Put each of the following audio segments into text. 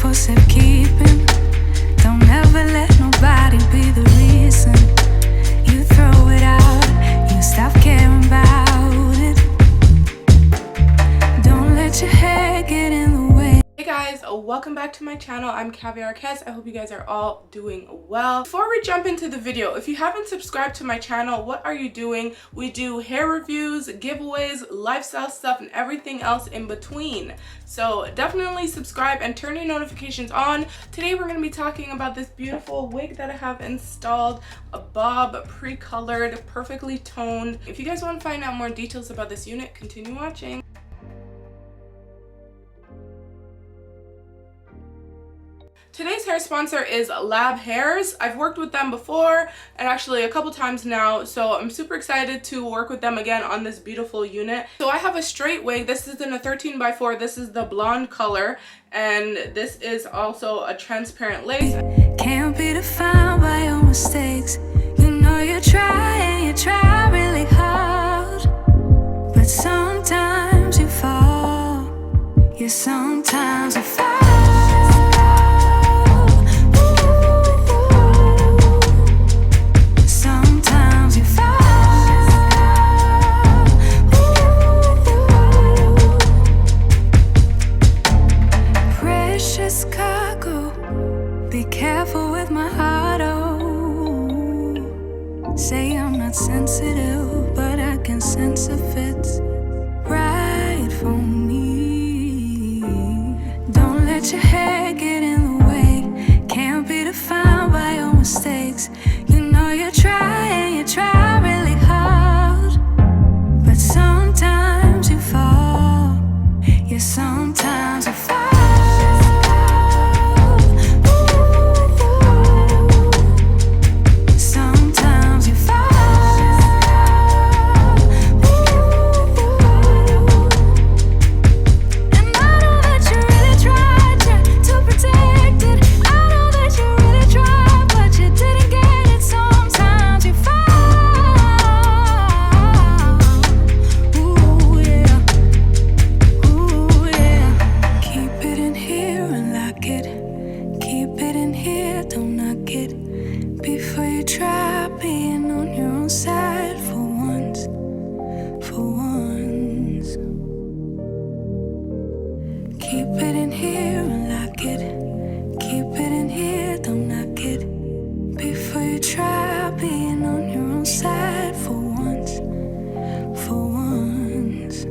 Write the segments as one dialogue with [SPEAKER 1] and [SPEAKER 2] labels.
[SPEAKER 1] for safekeeping. Don't ever let nobody be the reason you throw it out, you stop caring about it. Don't let your hair get in the way.
[SPEAKER 2] Hey guys, welcome back to my channel. I'm Kaviar Kez. I hope you guys are all doing well. Before we jump into the video, if you haven't subscribed to my channel, what are you doing? We do hair reviews, giveaways, lifestyle stuff, and everything else in between. So definitely subscribe and turn your notifications on. Today we're going to be talking about this beautiful wig that I have installed, a bob, pre-colored, perfectly toned. If you guys want to find out more details about this unit, continue watching. Today's hair sponsor is LabHairs. I've worked with them before and actually a couple times now, so I'm super excited to work with them again on this beautiful unit. So I have a straight wig. This is in a 13x4. This is the blonde color, and this is also a transparent lace.
[SPEAKER 1] Can't be defined by your mistakes. You know you try and you try really hard, but sometimes you fall. Yeah, sometimes you fall. Say I'm not sensitive, but I can sense if it's right for me. Don't let your hair get in the way. Can't be defined by your mistakes. You know you try and you try really hard, but sometimes you fall. Yeah, sometimes you fall. Keep it in here and lock it. Keep it in here, don't knock it. Before you try being on your own side for once. For once.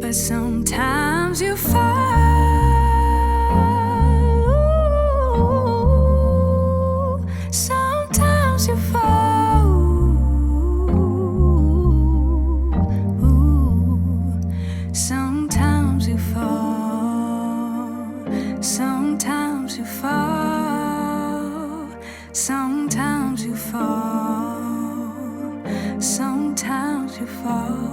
[SPEAKER 1] But sometimes you fall. Sometimes you fall. Sometimes you fall. Sometimes you fall. Sometimes you fall. Sometimes you fall.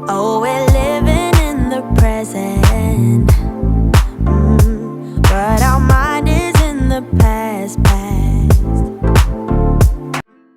[SPEAKER 3] Oh, we're living in the present. But our mind is in the past.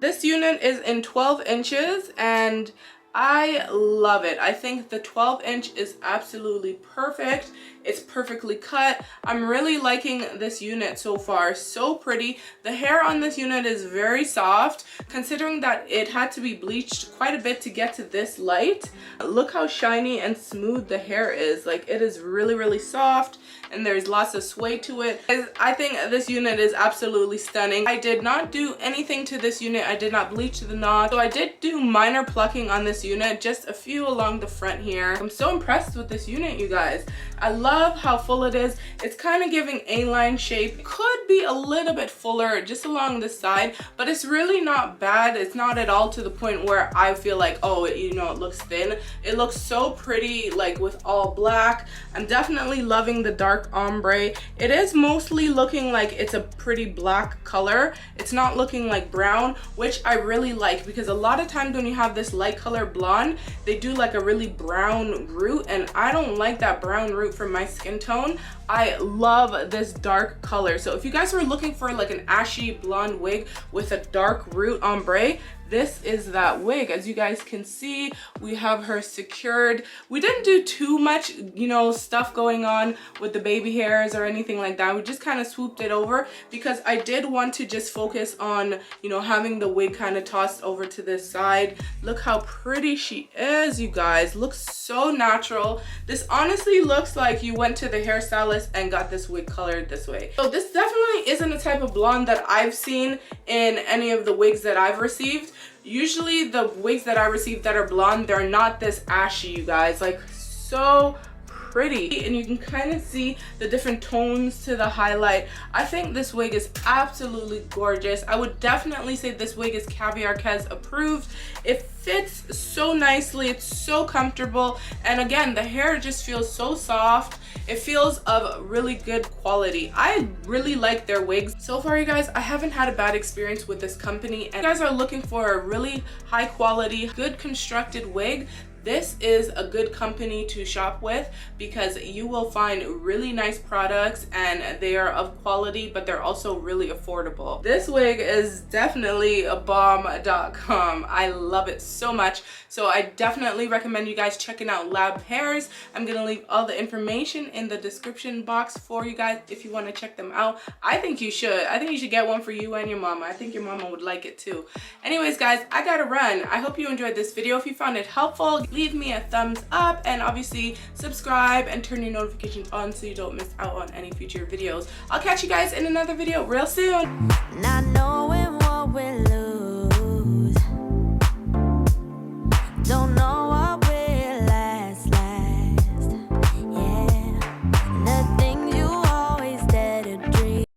[SPEAKER 2] This unit is in 12 inches and I love it. I think the 12-inch is absolutely perfect. It's perfectly cut. I'm really liking this unit so far. So pretty. The hair on this unit is very soft, considering that it had to be bleached quite a bit to get to this light. Look how shiny and smooth the hair is. Like, it is really, really soft, and there's lots of sway to it. I think this unit is absolutely stunning. I did not do anything to this unit. I did not bleach the knot. So I did do minor plucking on this unit, just a few along the front here. I'm so impressed with this unit, you guys. I love how full it is. It's kind of giving A-line shape. Could be a little bit fuller just along the side, but it's really not bad. It's not at all to the point where I feel like, oh, you know, it looks thin. It looks so pretty, like with all black. I'm definitely loving the dark ombre. It is mostly looking like it's a pretty black color. It's not looking like brown, which I really like, because a lot of times when you have this light color blonde, they do like a really brown root, and I don't like that brown root for my skin tone. I love this dark color. So if you guys were looking for like an ashy blonde wig with a dark root ombre, this is that wig. As you guys can see, we have her secured. We didn't do too much, you know, stuff going on with the baby hairs or anything like that. We just kind of swooped it over because I did want to just focus on, you know, having the wig kind of tossed over to this side. Look how pretty she is, you guys. Looks so natural. This honestly looks like you went to the hairstylist and got this wig colored this way. So this definitely isn't a type of blonde that I've seen in any of the wigs that I've received. Usually the wigs that I receive that are blonde, they're not this ashy, you guys. Like, so pretty, and you can kind of see the different tones to the highlight. I think this wig is absolutely gorgeous. I would definitely say this wig is Kaviar Kez approved. It fits so nicely, it's so comfortable, and again, the hair just feels so soft. It feels of really good quality. I really like their wigs. So far, you guys, I haven't had a bad experience with this company, and if you guys are looking for a really high quality, good constructed wig, this is a good company to shop with because you will find really nice products and they are of quality, but they're also really affordable. This wig is definitely a bomb.com. I love it so much. So I definitely recommend you guys checking out LabHairs. I'm gonna leave all the information in the description box for you guys if you want to check them out. I think you should. I think you should get one for you and your mama. I think your mama would like it too. Anyways, guys, I gotta run. I hope you enjoyed this video. If you found it helpful, leave me a thumbs up and obviously subscribe and turn your notifications on so you don't miss out on any future videos. I'll catch you guys in another video real soon.
[SPEAKER 3] Not knowing